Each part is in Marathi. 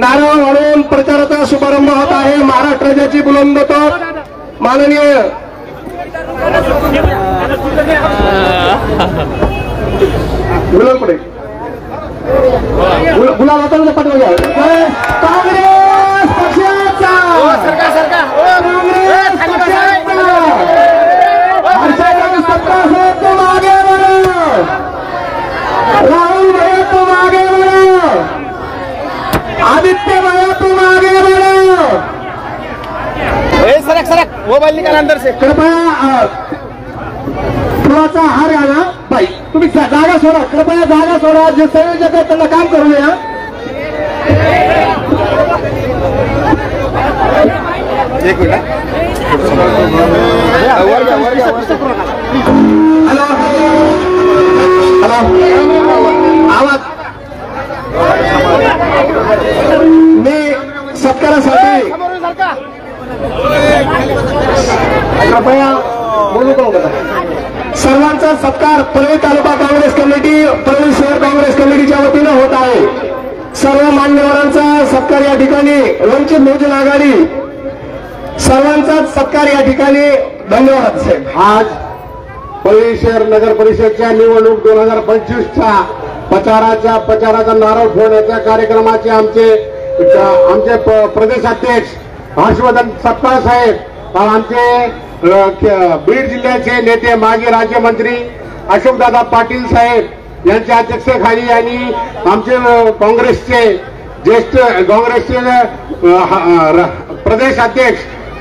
नारळ वाढवून प्रचाराचा शुभारंभ होत आहे। महाराष्ट्र राज्याची बुलंद तोफ माननीय गुलाल पडे गुलाल हाताला पाठवूया। काँग्रेस पक्षाचा तुम आगे बढ़ो, राहुल भैया तुम आगे बढ़ो, आदित्य भैया तुम आगे बढ़ो। सरक सरक मोबाइल निकाल अंदर से। कृपया फुलाचा हार आणा बाई, तुम्ही जागा सोडा, कृपया जागा सोडा। जे संयोजक आहेत त्यांना काम करू द्या। एक मिनिट हॅलो हॅलो आवाज मी सत्कारासाठी कृपया बोलू का सर्वांचा सत्कार परळी तालुका काँग्रेस कमिटी परळी शहर काँग्रेस कमिटीच्या वतीनं होत आहे। सर्व मान्यवरांचा सत्कार या ठिकाणी वंचित बहुजन आघाडी सर्वांचा सत्कार या ठिकाणी धन्यवाद साहेब। आज परळी शहर नगर परिषदच्या निवडणूक 2025च्या प्रचाराचा नारळ फोडण्याच्या कार्यक्रमाचे आमचे प्रदेशाध्यक्ष हर्षवर्धन सपकाळ साहेब, आमचे बीड जिल्ह्याचे नेते माजी राज्यमंत्री अशोकदादा पाटील साहेब यांच्या अध्यक्षतेखाली आणि आमचे काँग्रेसचे ज्येष्ठ प्रदेश अध्यक्ष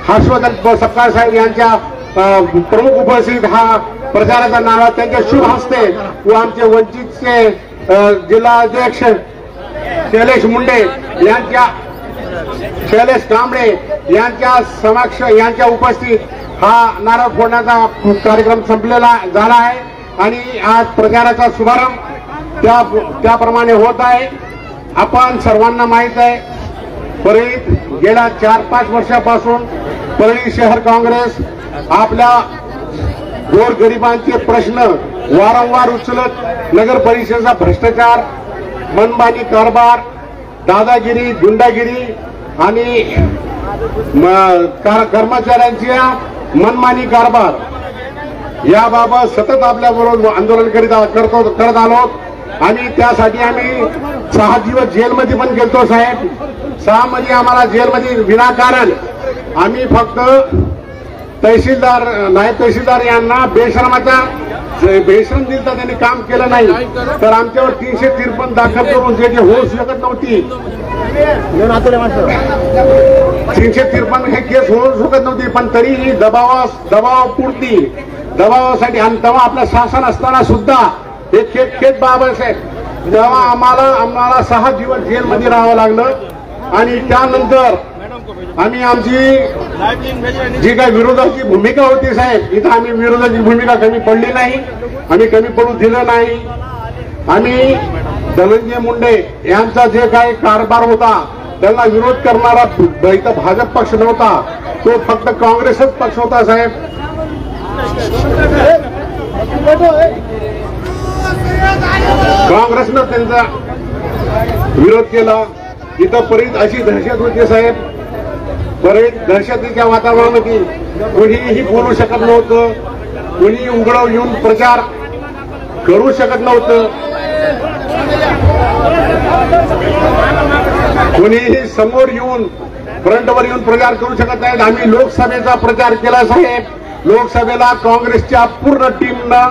हर्षवर्धन सपकाळ साहेब यांच्या प्रमुख उपस्थित हा प्रचाराचा नारळ त्यांच्या शुभ हस्ते व आमचे वंचितचे जिल्हाध्यक्ष शैलेश मुंडे यांच्या शैलेश कांबळे यांच्या समक्ष यांच्या उपस्थित हा नारळ फोडण्याचा कार्यक्रम संपलेला झाला आहे आणि आज प्रचाराचा शुभारंभ त्याप्रमाणे होत आहे। आपण सर्वांना माहित आहे परळीत गेल्या 4-5 वर्षापासून परळी शहर काँग्रेस आपल्या गोरगरिबांचे प्रश्न वारंवार उचलत नगर परिषदेचा भ्रष्टाचार, मनमानी कारभार, दादागिरी, गुंडागिरी आणि कर्मचाऱ्यांच्या मनमानी कारभार याबाबत सतत आपल्याबरोबर आंदोलन करत आलो आणि त्यासाठी आम्ही 6 दिवस जेलमध्ये पण गेलतो साहेब। 6 मध्ये आम्हाला जेलमध्ये विनाकारण आम्ही फक्त तहसीलदार नायब तहसीलदार यांना बेशरम दिलता, त्यांनी काम केलं नाही तर आमच्यावर 353 दाखल करून जे होऊ शकत नव्हती 353 हे केस होऊ शकत नव्हती पण तरीही दबावापुरती दबावासाठी आणि तेव्हा आपलं शासन असताना सुद्धा हे खेत बाब साहेब जेव्हा आम्हाला 6 दिवस जेलमध्ये राहावं लागलं आणि त्यानंतर आम्ही आमची जी काही विरोधाची भूमिका होती साहेब, इथं आम्ही विरोधाची भूमिका कमी पडली नाही, आम्ही कमी पडू दिलं नाही। आम्ही धनंजय मुंडे यांचा जे काही कारभार होता त्यांना विरोध करणारा इथं भाजप पक्ष नव्हता, तो फक्त काँग्रेसच पक्ष होता साहेब। काँग्रेसनं त्यांचा विरोध केला। इथं परळीत अशी दहशत होती साहेब, परळीत दहशतीच्या वातावरणामध्ये कोणीही बोलू शकत नव्हतं, कोणी उघड येऊन प्रचार करू शकत नव्हतं, कोणीही समोर येऊन फ्रंटवर येऊन प्रचार करू शकत नाहीत। आम्ही लोकसभेचा प्रचार केला साहेब। लोकसभेला काँग्रेसच्या पूर्ण टीमनं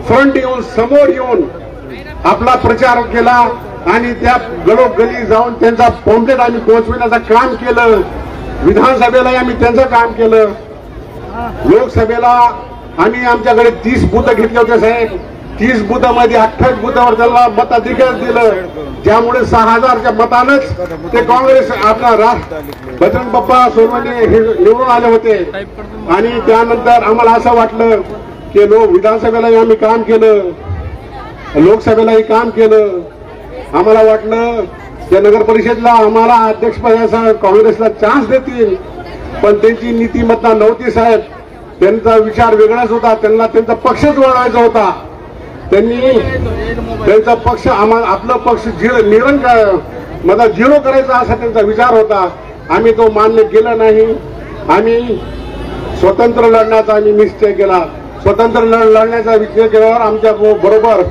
फ्रंट येऊन समोर येऊन आपला प्रचार केला आणि त्या गलोगली जाऊन त्यांचा पॉम्पलेट आम्ही पोहोचविण्याचं काम केलं। विधानसभेलाही आम्ही त्यांचं काम केलं। लोकसभेला आम्ही आमच्याकडे 30 बूथ घेतले होते साहेब। 30 बूथामध्ये 28 बूथावर त्यांना मताधिकार दिलं, ज्यामुळे 6000च्या मतानंच ते काँग्रेस आपला बजरंग बाप्पा सोनवणे हे निवडून आले होते। आणि त्यानंतर आम्हाला असं वाटलं की विधानसभेलाही आम्ही काम केलं, लोकसभेलाही काम केलं। आम्हाला वाटलं त्या नगर परिषदला आम्हाला अध्यक्षपदाचा काँग्रेसला चान्स देतील, पण त्यांची नीतिमत्ता नव्हती साहेब। त्यांचा विचार वेगळाच होता, त्यांना त्यांचा पक्षच वळवायचा होता। त्यांनी त्यांचा पक्ष आपला पक्ष माझा झिरो करायचा असा त्यांचा विचार होता. आम्ही तो मान्य केला नाही. आम्ही स्वतंत्र लढण्याचा आम्ही निश्चय केला. स्वतंत्र लढण्याचा विचार केल्यावर आमच्या बरोबर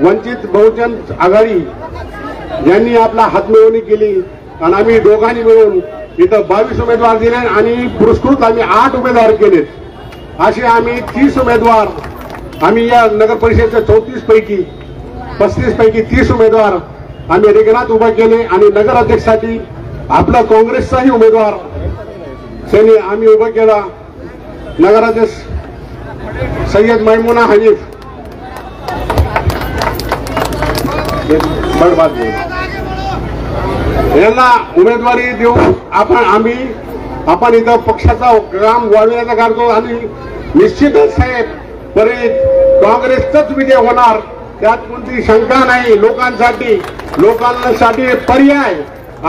वंचित बहुजन आघाडी यांनी आपला हातमिळवणी केली आणि आम्ही दोघांनी मिळून इथं 22 उमेदवार दिले आणि पुरस्कृत आम्ही 8 उमेदवार केलेत. असे आम्ही 30 उमेदवार आम्ही या नगर परिषदेच्या 34 पैकी 35 पैकी 30 उमेदवार आम्ही रिंगणात उभा केले आणि नगराध्यक्षासाठी आपला काँग्रेसचाही उमेदवार त्यांनी आम्ही उभा केला. नगराध्यक्ष सय्यद मैमुना हनीफ यांना उमेदवारी देऊन आपण इथं पक्षाचा काम वाढविण्याचा करतो आणि निश्चितच साहेब परत काँग्रेसचाच विजय होणार त्यात कोणती शंका नाही. लोकांसाठी पर्याय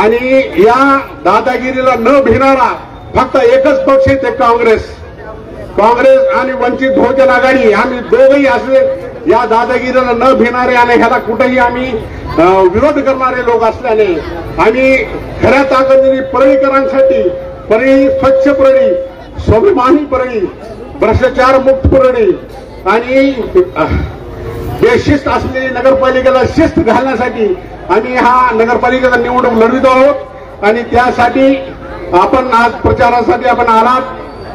आणि या दादागिरीला न भिणारा फक्त एकच पक्ष आहे ते काँग्रेस आणि वंचित बहुजन आघाडी. आम्ही दोघंही असे या दादागिरीला न भिणारे आणि ह्याला कुठेही आम्ही विरोध करणारे लोक असल्याने आम्ही खऱ्या ताकदीने परळीकरांसाठी परळी स्वच्छ परळी, स्वाभिमानी परळी, भ्रष्टाचार मुक्त परळी आणि बेशिस्त असलेली नगरपालिकेला शिस्त घालण्यासाठी आम्ही हा नगरपालिकेचा निवडणूक लढवित आहोत. आणि त्यासाठी आपण आज प्रचारासाठी आपण आलात.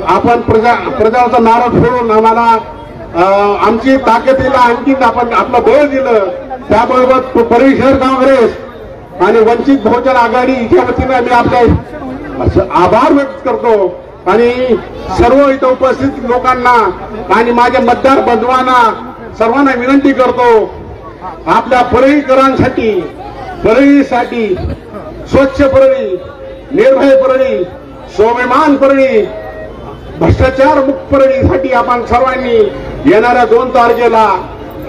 आपण प्रचाराचा नारा फोडून आम्हाला आमची ताकदीला आणखी आपण आपलं बळ दिलं. त्याबरोबर परळी शहर काँग्रेस आणि वंचित बहुजन आघाडीच्या वतीने आम्ही आपले आभार व्यक्त करतो. आणि सर्व इथं उपस्थित लोकांना आणि माझ्या मतदार बंधवांना सर्वांना विनंती करतो, आपल्या परळीकरांसाठी परळीसाठी स्वच्छ परळी, निर्भय परळी, स्वाभिमान परळी, भ्रष्टाचार मुक्त परळीसाठी आपण सर्वांनी येणाऱ्या 2 तारखेला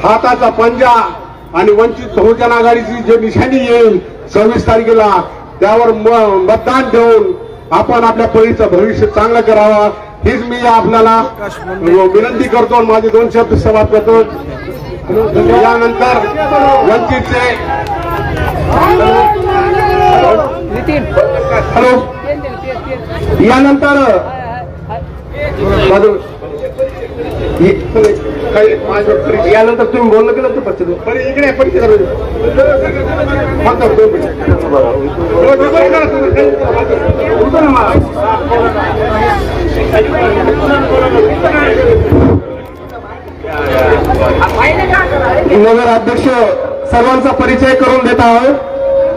हाताचा पंजा आणि वंचित बहुजन आघाडीची जी निशाणी येईल 26 तारखेला त्यावर मतदान देऊन आपण आपल्या परळीचं भविष्य चांगलं करावं हीच मी आपल्याला विनंती करतो. माझे 2 शब्द समाप्त करतो. यानंतर वंचितचे हॅलो यानंतर यानंतर तुम्ही बोललं गेलं तर पक्ष इकडे नगराध्यक्ष सर्वांचा परिचय करून देत आहोत.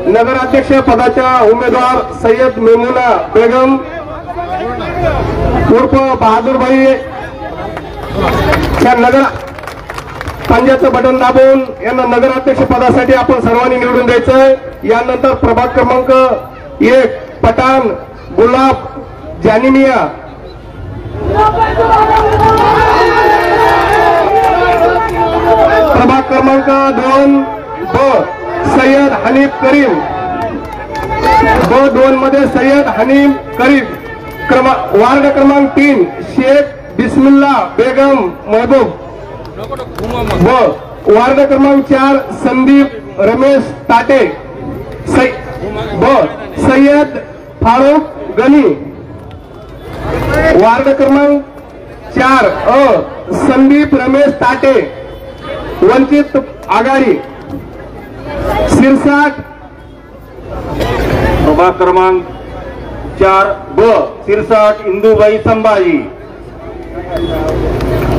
नगराध्यक्ष पदाच्या उमेदवार सय्यद मैमुना बेगम उर्फ बहादूरबाई या नगर पंजाचं बटन दाबून यांना नगराध्यक्ष पदासाठी आपण सर्वांनी निवडून द्यायचंय. यानंतर प्रभाग क्रमांक 1 पठाण गुलाब जानिमिया, प्रभाग क्रमांक 2 ब सय्यद हनीफ करीम, ब2 मध्ये सय्यद हनीफ करीम, वार्ड क्रमांक 3 शेख बिस्मिल्ला बेगम महबूब, व वार्ड क्रमांक 4 संदीप रमेश ताटे, ब सय्यद फारूक गनी, वार्ड क्रमांक 4 अ संदीप रमेश ताटे, वंचित आघाडी सिरसाट, प्रभाग क्रमांक 4 ब सिरसाट इंदुबाई संभाजी,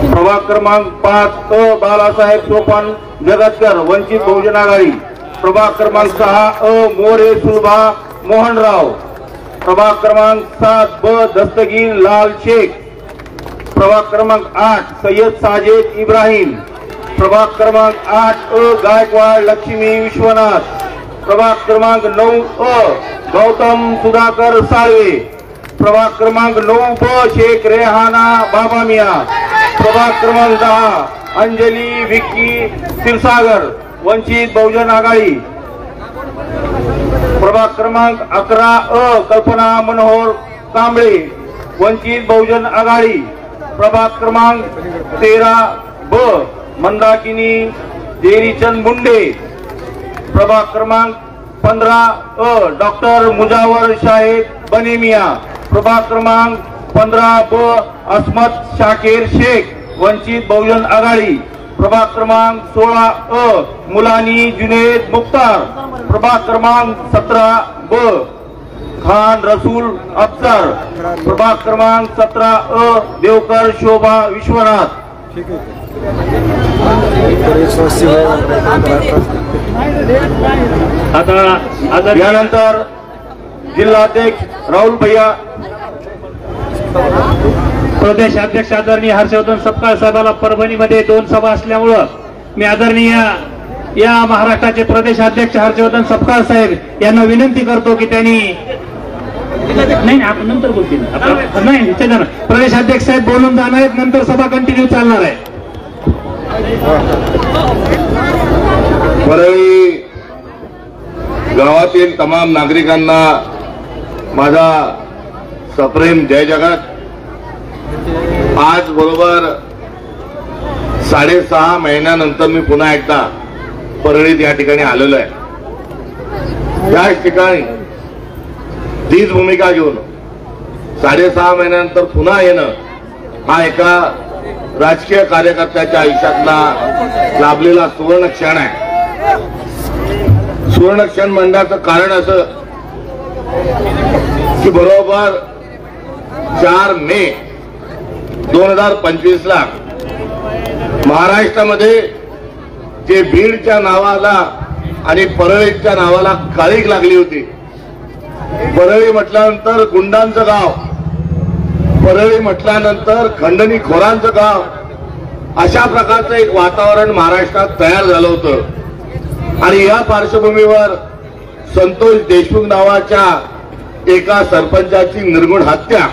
प्रभाग क्रमांक 5 अ बालासाहेब सोपान जगतकर वंचित बहुजन आघाडी, प्रभाग क्रमांक 6 अ मोरे सुलभा मोहनराव, प्रभाग क्रमांक 7 ब दस्तगीर लाल शेख, प्रभाग क्रमांक 8 सय्यद साजिद इब्राहिम, प्रभाग क्रमांक 8 अ गायकवाड लक्ष्मी विश्वनाथ, प्रभाग क्रमांक 9 अ गौतम सुधाकर साळवे, प्रभाग क्रमांक 9 ब शेख रेहाना बाबा मिया, प्रभाग क्रमांक 10 अंजली विक्की क्षीरसागर वंचित बहुजन आघाडी, प्रभाग क्रमांक 11 अ कल्पना मनोहर कांबळे वंचित बहुजन आघाडी, प्रभाग क्रमांक 13 ब मंदाकिनी देरीचंद मुंडे, प्रभाग क्रमांक 15 डॉक्टर मुजावर शाहिद बनेमिया, प्रभाग क्रमांक 15 अस्मत शाकीर शेख वंचित बहुजन आघाडी, प्रभाग क्रमांक 16 मुलानी जुनेद मुख्तार, प्रभाग क्रमांक 17 खान रसूल अफसर, प्रभाग क्रमांक 17 देवकर शोभा विश्वनाथ। आता यानंतर जिल्हाध्यक्ष राहुल भैया, प्रदेश अध्यक्ष आदरणीय हर्षवर्धन सपकाळ साहेबाला परभणीमध्ये 2 सभा असल्यामुळं मी आदरणीय या महाराष्ट्राचे प्रदेश अध्यक्ष हर्षवर्धन सपकाळ साहेब यांना विनंती करतो की त्यांनी नाही आपण नंतर बोलतील नाही प्रदेश अध्यक्ष साहेब बोलून जाणार आहेत, नंतर सभा कंटिन्यू चालणार आहे। परळी गावातील तमाम नागरिकांना माझा सप्रेम जय जगत। आज बरोबर 6.5 महिन्यानंतर मी पुन्हा एकदा परळीत या ठिकाणी आलेलो आहे। त्याच ठिकाणी तीच भूमिका घेऊन 6.5 महिन्यानंतर पुन्हा येणं हा एका राजकीय कार्यकर्त्याच्या आयुष्यातला लाभलेला सुवर्ण क्षण आहे। सुवर्ण क्षण म्हणण्याचं कारण असं की बरोबर 4 मे 2025 ला महाराष्ट्रामध्ये जे बीडच्या नावाला आणि परळीच्या नावाला काळीक लागली होती। परळी म्हटल्यानंतर गुंडांचं गाव, परळी म्हटल्यानंतर खंडणीखोरांचं गाव, अशा प्रकारचं एक वातावरण महाराष्ट्रात तयार झालं होतं। आणि या पार्श्वभूमीवर संतोष देशमुख नावाच्या एका सरपंचाची निर्गुण हत्या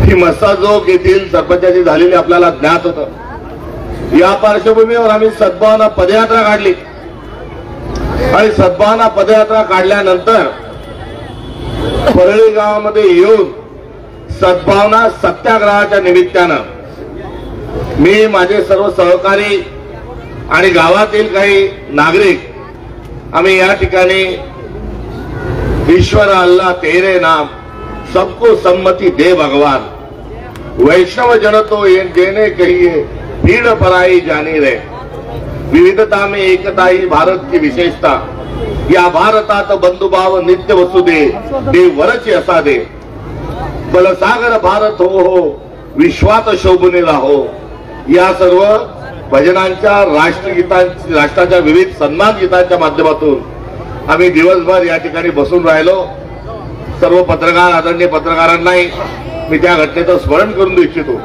ही मस्साजोग येथील सरपंचाची झालेली आपल्याला ज्ञात होतं। या पार्श्वभूमीवर आम्ही सद्भावना पदयात्रा काढली आणि सद्भावना पदयात्रा काढल्यानंतर परळी गावामध्ये येऊन सद्भावना सत्याग्रहाच्या निमित्तानं मी, माझे सर्व सहकारी आणि गावातील काही नागरिक आम्ही या ठिकाणी ईश्वर अल्लाह तेरे नाम सबको सम्मति दे भगवान, वैष्णव जन तो ये देने कहिए भीड़ पराई जानी रे, विविधता में एकता ही भारत की विशेषता, या भारतात बंधुभाव नित्य वसुदे देवरच असा दे, बलसागर भारत हो विश्वात शोभून राहो। या सर्व भजनांच्या राष्ट्रगीतांच्या, राष्ट्राच्या विविध सन्मान गीतांच्या माध्यमातून आम्ही दिवसभर या ठिकाणी बसून राहिलो। सर्व पत्रकार, आदरणीय पत्रकारांनाही मी त्या घटनेचं स्मरण करून देऊ इच्छितो।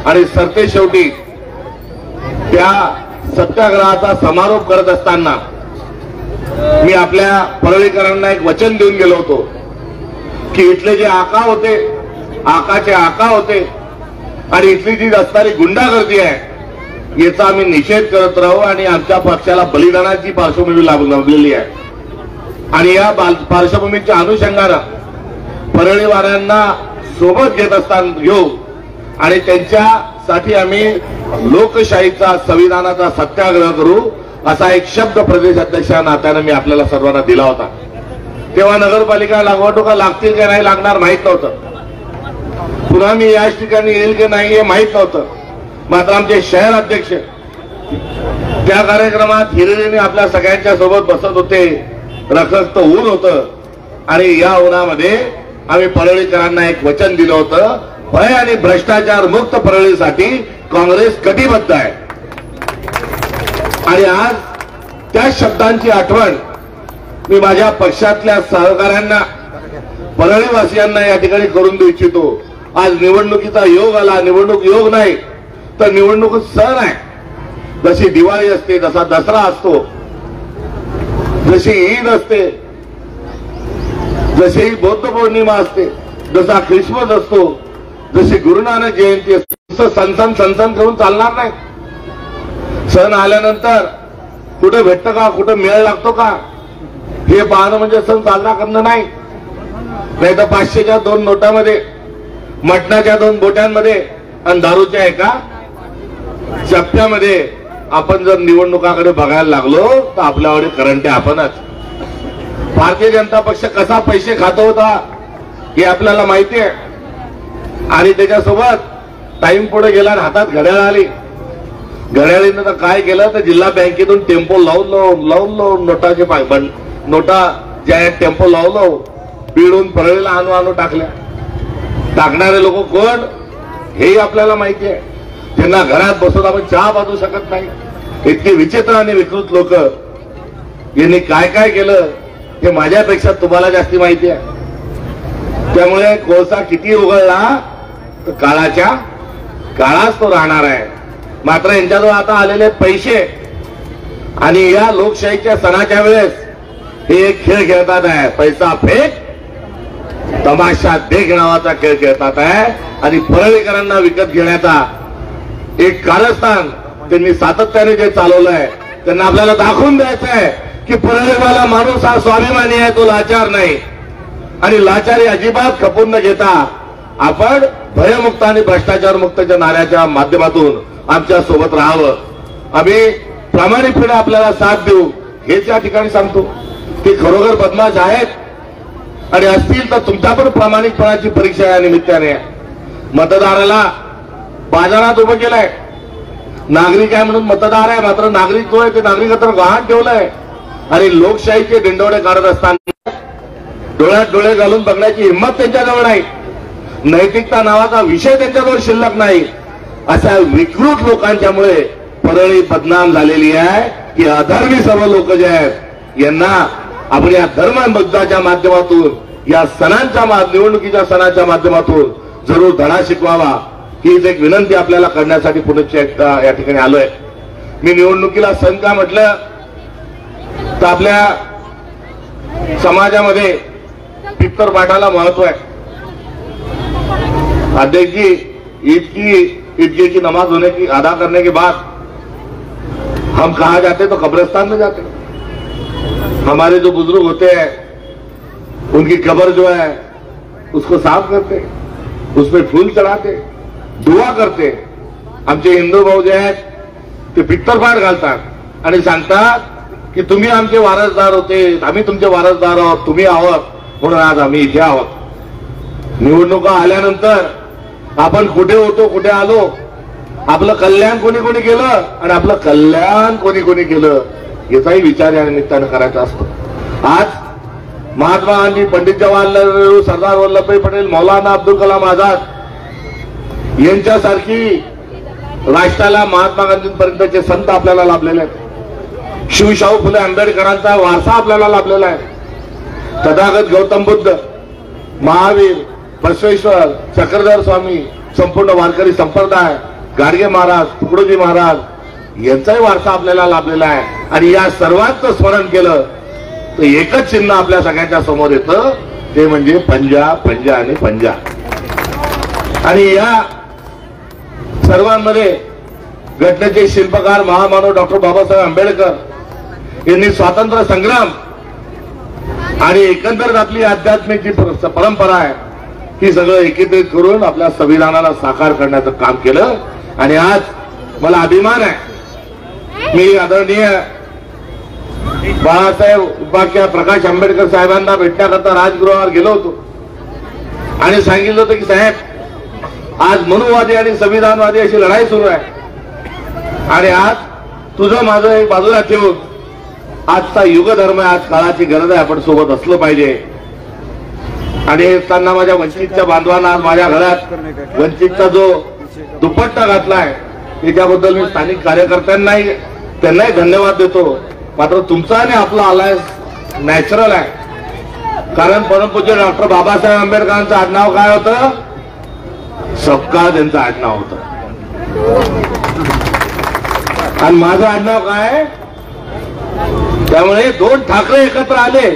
आणि सरते शेवटी त्या सत्याग्रहाचा समारोप करत असताना मी आपल्या परळीकरांना एक वचन देऊन गेलो होतो की इथले जे आका होते, आकाचे आका होते आणि इथली जी असणारी गुंडागर्दी आहे याचा आम्ही निषेध करत राहू आणि आमच्या पक्षाला बलिदानाची पार्श्वभूमी लाभलेली आहे। आणि या पार्श्वभूमीच्या अनुषंगानं परळीवाल्यांना सोबत घेत असताना घेऊ आणि त्यांच्यासाठी आम्ही लोकशाहीचा, संविधानाचा सत्याग्रह करू असा एक शब्द प्रदेश अध्यक्षा नात्यानं मी आपल्याला सर्वांना दिला होता। तेव्हा नगरपालिका लागवटोका लागतील की नाही लागणार माहित नव्हतं, पुन्हा मी याच ठिकाणी येईल की नाही हे माहित नव्हतं। मात्र आमचे शहर अध्यक्ष त्या कार्यक्रमात हिरिरीने आपल्या सगळ्यांच्या सोबत बसत होते, रखरखत ऊन होतं आणि या उन्हामध्ये आम्ही परळीकरांना एक वचन दिलं होतं, भय आणि भ्रष्टाचार मुक्त परळीसाठी काँग्रेस कटिबद्ध आहे। आणि आज त्या शब्दांची आठवण मी माझ्या पक्षातल्या सहकाऱ्यांना, परळीवासियांना या ठिकाणी करून देऊ इच्छितो। आज निवडणुकीचा योग आला, निवडणूक योग नाही तर निवडणूक सण आहे। जशी दिवाळी असते, जसा दसरा असतो, जशी ईद असते, जशी बौद्ध पौर्णिमा असते, जसा ख्रिसमस असतो, जशी गुरुनानक जयंती असते, तसं सणसण करून चालणार नाही। सण आल्यानंतर कुठे भेटतं का, कुठे मेळ लागतो का हे पाहणं म्हणजे सण साजरा करणं नाही। नाही तर 500च्या 2 नोटामध्ये, मटणाच्या 2 बोट्यांमध्ये आणि दारूच्या एका चप्प्यामध्ये आपण जर निवडणुकाकडे बघायला लागलो तर आपल्याकडे करंटे आपणच। भारतीय जनता पक्ष कसा पैसे खात होता हे आपल्याला माहिती आहे. आणि त्याच्यासोबत टाइम पुढे गेला आणि हातात घड्याळ आली. घड्याळीनं तर काय केलं तर जिल्हा बँकेतून टेम्पो लावून नोटाचे नोटा ज्या आहेत टेम्पो लावलं पिळून परळीला आणू टाकल्या. टाकणारे लोक कोण हेही आपल्याला माहिती आहे. त्यांना घरात बसून आपण चहा बाजू शकत नाही. इतके विचित्र आणि विकृत लोक यांनी काय काय केलं हे माझ्यापेक्षा तुम्हाला जास्ती माहिती आहे. त्यामुळे कोळसा किती उघडला तर काळाच्या काळाच तो राहणार आहे. मात्र यांच्याजवळ आता आलेले पैसे आणि या लोकशाहीच्या सणाच्या वेळेस हे एक खेळ खेळतात आहे. पैसा फेक तमाशा देख नावाचा खेळ खेळतात आहे. आणि परळीकरांना विकत घेण्याचा एक कारस्थान त्यांनी सातत्याने जे चालवलंय त्यांना आपल्याला दाखवून द्यायचं आहे की परळीवाला माणूस हा स्वाभिमानी आहे, तो लाचार नाही. आणि लाचारी अजिबात खपून न घेता आपण भयमुक्त आणि भ्रष्टाचार मुक्तच्या नाऱ्याच्या माध्यमातून आमच्या सोबत राहावं. आम्ही प्रामाणिकपणे आपल्याला साथ देऊ हेच या ठिकाणी सांगतो. ते खरोखर बदमाश आहेत आणि असतील तर तुमच्या पण प्रामाणिकपणाची परीक्षा या निमित्ताने. मतदाराला बाजारात उभं केलंय. नागरिक आहे म्हणून मतदार आहे, मात्र नागरिक जो आहे ते नागरिकत्व गहाण ठेवलंय. आणि लोकशाहीचे दिंडोळे काढत असताना डोळ्यात डोळे घालून बघण्याची हिंमत त्यांच्याजवळ नाही. नैतिकता नावाचा विषय त्यांच्याजवळ शिल्लक नाही. अशा विकृत लोकांच्यामुळे परळी बदनाम झालेली आहे की अधर्मी सर्व लोक जे आहेत यांना आपण या धर्मबद्धाच्या माध्यमातून या सणांच्या निवडणुकीच्या सणाच्या माध्यमातून जरूर धडा शिकवावा हीच एक विनंती आपल्याला करण्यासाठी पुनश्च एकदा या ठिकाणी आलोय. मी निवडणुकीला सण का म्हटलं तर आपल्या समाजामध्ये पित्तर पाठाला महत्व है. अध्यक्ष जी ईद की नमाज होने की अदा करने के बाद हम कहा जाते तो कब्रिस्तान में जाते. हमारे जो बुजुर्ग होते हैं उनकी कब्र जो है उसको साफ करते, उसमें फूल चढ़ाते, दुआ करते. आमचे हिंदू भाऊ जे आहेत ते पित्तरपाठ घालतात आणि सांगतात की तुम्ही आमचे वारसदार होते, आम्ही तुमचे वारसदार आहोत, तुम्ही आहोत म्हणून आज आम्ही इथे आहोत. निवडणुका आल्यानंतर आपण कुठे होतो, कुठे आलो, आपलं कल्याण कोणी कोणी केलं आणि आपलं कल्याण कोणी कोणी केलं याचाही विचार या निमित्तानं करायचा असतो. आज महात्मा गांधी, पंडित जवाहरलाल नेहरू, सरदार वल्लभभाई पटेल, मौलाना अब्दुल कलाम आझाद यांच्यासारखी राष्ट्राला महात्मा गांधींपर्यंतचे संत आपल्याला लाभलेले आहेत. शिवशाहू फुले आंबेडकरांचा वारसा आपल्याला लाभलेला आहे. तथागत गौतम बुद्ध, महावीर, बसवेश्वर, चक्रधर स्वामी, संपूर्ण वारकरी संप्रदाय, गाडगे महाराज, तुकडोजी महाराज यांचाही वारसा आपल्याला लाभलेला आहे. आणि या सर्वांचं स्मरण केलं तर एकच चिन्ह आपल्या सगळ्यांच्या समोर येतं, ते म्हणजे पंजा, पंजा आणि पंजा. आणि या सर्वांमध्ये घटनेचे शिल्पकार महामानव डॉक्टर बाबासाहेब आंबेडकर यांनी स्वातंत्र्य संग्राम आणि एकंदरीत आपली आध्यात्मिक जी परंपरा आहे ही सगळं एकत्रित करून आपल्या संविधानाला साकार करण्याचं काम केलं. आणि आज मला अभिमान आहे, मी आदरणीय बाळासाहेब उपाख्या प्रकाश आंबेडकर साहेबांना भेटण्याकरता राजगृहावर गेलो होतो आणि सांगितलं होतं की साहेब आज मनुवादी आणि संविधानवादी अशी लढाई सुरू आहे आणि आज तुझं माझं एक बाजूला ठेवून आजचा युगधर्म आहे, आज काळाची गरज आहे, आपण सोबत असलं पाहिजे. आणि त्यांना माझ्या वंचितच्या बांधवांना आज माझ्या घरात वंचितचा जो दुपट्टा घातलाय त्याच्याबद्दल मी स्थानिक कार्यकर्त्यांनाही त्यांनाही धन्यवाद देतो. मात्र तुमचा आणि आपला अलायन्स नॅचरल आहे. कारण परमपूज्य डॉक्टर बाबासाहेब आंबेडकरांचं आडनाव काय होतं? सपकाळ त्यांचं आडनाव होतं. आणि माझं आडनाव काय? त्यामुळे दोन ठाकरे एकत्र आले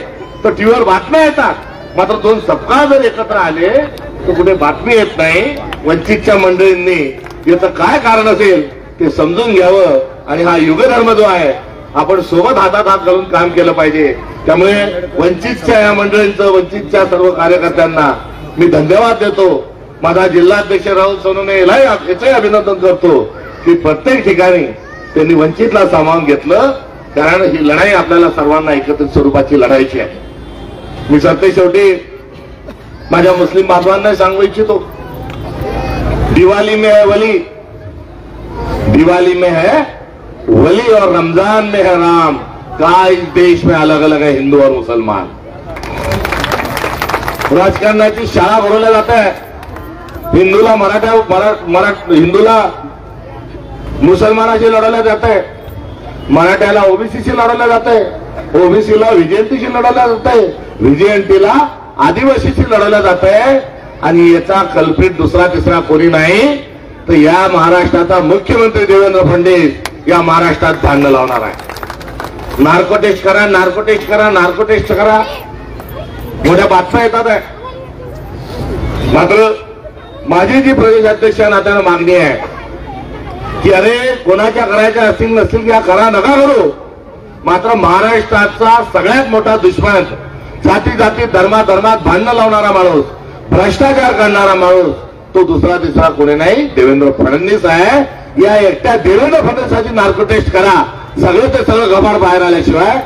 तर टीव्हीवर बातम्या येतात, मात्र दोन सपकाळ जर एकत्र आले तर कुठे बातमी येत नाही. वंचितच्या मंडळींनी याचं काय कारण असेल ते समजून घ्यावं आणि हा युगधर्म जो आहे आपण सोबत हातात हात घालून काम केलं पाहिजे. त्यामुळे वंचितच्या या मंडळींचं, वंचितच्या सर्व कार्यकर्त्यांना मी धन्यवाद देतो. माझा जिल्हाध्यक्ष राहुल सोनवणे याचंही अभिनंदन करतो की प्रत्येक ठिकाणी त्यांनी वंचितला सामावून घेतलं. कारण ही लढाई आपल्याला सर्वांना एकत्रित स्वरूपाची लढायची आहे. मी सरते शेवटी माझ्या मुस्लिम बांधवांना सांगू इच्छितो, दिवाली में है वली, दिवाली में है वली और रमजान में है राम। का इस देश में अलग अलग है हिंदू और मुसलमान। राजकारणाची शाळा भरवल्या जात आहे। हिंदूला हिंदूला मुसलमानाशी लढवल्या जात आहे, मराठ्याला ओबीसीशी लढवल्या जात आहे, ओबीसीला व्हीजेएनटीशी लढवल्या जात आहे, व्हीजेएनटीला आदिवासीशी लढवल्या जात आहे। आणि याचा कल्पित दुसरा तिसरा कोणी नाही तर या महाराष्ट्राचा मुख्यमंत्री देवेंद्र फडणवीस या महाराष्ट्रात भांडण लावणार आहे। नार्कोटेक्स करा, नार्कोटेक्स करा, नार्कोटेक्स करा, मोठ्या बातम्या येतात आहे। मात्र माझी जी प्रदेशाध्यक्ष नात्यानं मागणी आहे की अरे कोणाच्या करायच्या असतील नसतील या करा नका करू, मात्र महाराष्ट्राचा सगळ्यात मोठा दुश्मन, जाती जाती धर्मात भांडणं लावणारा माणूस, भ्रष्टाचार करणारा माणूस तो दुसरा तिसरा कोणी नाही देवेंद्र फडणवीस आहे। या एकट्या देवेंद्र फडणवीसाची नार्को टेस्ट करा, सगळे ते सगळं घबाड बाहेर आल्याशिवाय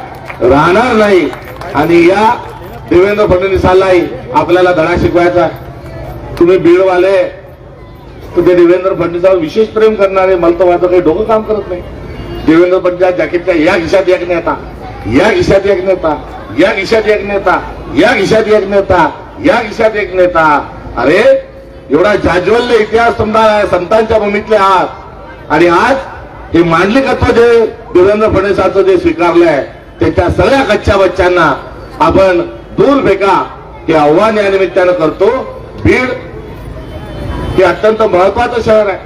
राहणार नाही। आणि या देवेंद्र फडणवीसालाही आपल्याला धडा शिकवायचा आहे। तुम्ही बीडवाले तर ते देवेंद्र फडणवीसावर विशेष प्रेम करणारे, मला तर माझं काही डोकं काम करत नाही। देवेंद्र फडणवीस जॅकेटच्या या खिशात एक नेता, या खिशात एक नेता, या खिशात एक नेता, या खिशात एक नेता, या खिशात एक नेता। अरे एवढा जाज्वल्य इतिहास संतांच्या भूमीतले आहात आणि आज हे मांडलिकत्व जे देवेंद्र फडणवीसांचं जे स्वीकारलंय त्याच्या सगळ्या कच्च्या बच्चांना आपण दूर फेका हे आव्हान या निमित्तानं करतो। बीड हे अत्यंत महत्वाचं शहर आहे।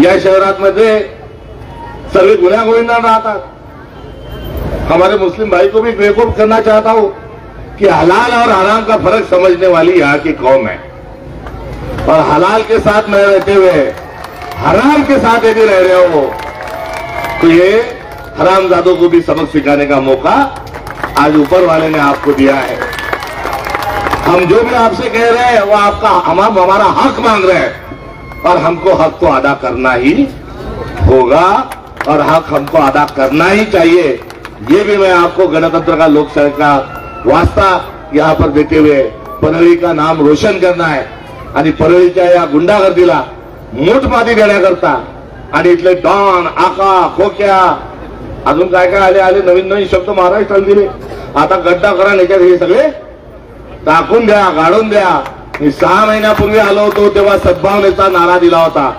या शहरामध्ये सर्व गुन्हेगार राहतात। हमारे मुस्लिम भाई को भी बेवकूफ करना चाहता हूं कि हलाल और हराम का फर्क समझने वाली यहाँ की कौम है और हलाल के साथ में रहते हुए हराम के साथ यदि रह रहे हो तो ये हरामजादों को भी सबक सिखाने का मौका आज ऊपर वाले ने आपको दिया है। हम जो भी आपसे कह रहे हैं वो आपका हमारा हक मांग रहे हैं और हमको हक तो अदा करना ही होगा और हक हमको अदा करना ही चाहिए। ये भी मैं आपको गणतंत्र का लोकशाही का वास्ता यहाँ पर देते हुए परळी का नाम रोशन करना है आणि परळीच्या या गुंडागर्दीला मोठमाती देण्याकरता आणि इथले डॉन आका खोक्या अजून काय काय आले नवीन नवीन शब्द महाराष्ट्राला दिले। आता गड्डा करा याच्यात हे सगळे टाकून द्या, गाडून द्या। मी 6 महिन्यापूर्वी आलो होतो तेव्हा सद्भावनेचा नारा दिला होता।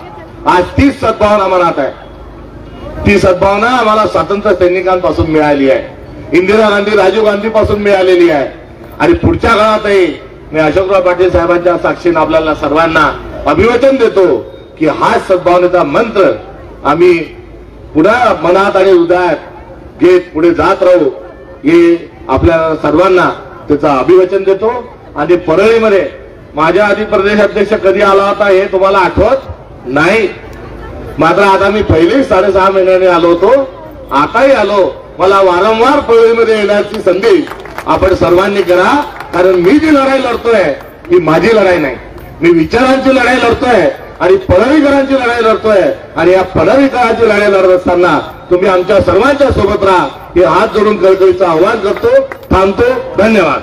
आज तीच सद्भावना मनात आहे। ती सद्भावना आम्हाला स्वातंत्र्य सैनिकांपासून मिळाली आहे, इंदिरा गांधी राजीव गांधी पासून मिळालेली आहे आणि पुढच्या काळातही मी अशोकराव पाटील साहेबांच्या साक्षीने आपल्याला सर्वांना अभिवचन देतो की हा सद्भावनेचा मंत्र आम्ही पुन्हा मनात आणि हृदयात घेत पुढे जात राहू हे आपल्याला सर्वांना त्याचा अभिवचन देतो। आणि परळीमध्ये माझ्या आधी प्रदेश अध्यक्ष कधी आला होता हे तुम्हाला आठवत नाही, मात्र आता मी पहिले 6.5 महिन्याने आलो होतो, आताही आलो। मला वारंवार परळीमध्ये येण्याची संधी आपण सर्वांनी करा, कारण मी जी लढाई लढतोय ही माझी लढाई नाही, मी विचारांची लढाई लढतोय आणि परळीकरांची लढाई लढतोय आणि या परळीकरांची लढाई लढत असताना तुम्ही आमच्या सर्वांच्या सोबत राहा हे हात जोडून कळकळीचं आवाहन करतो। थांबतो। धन्यवाद।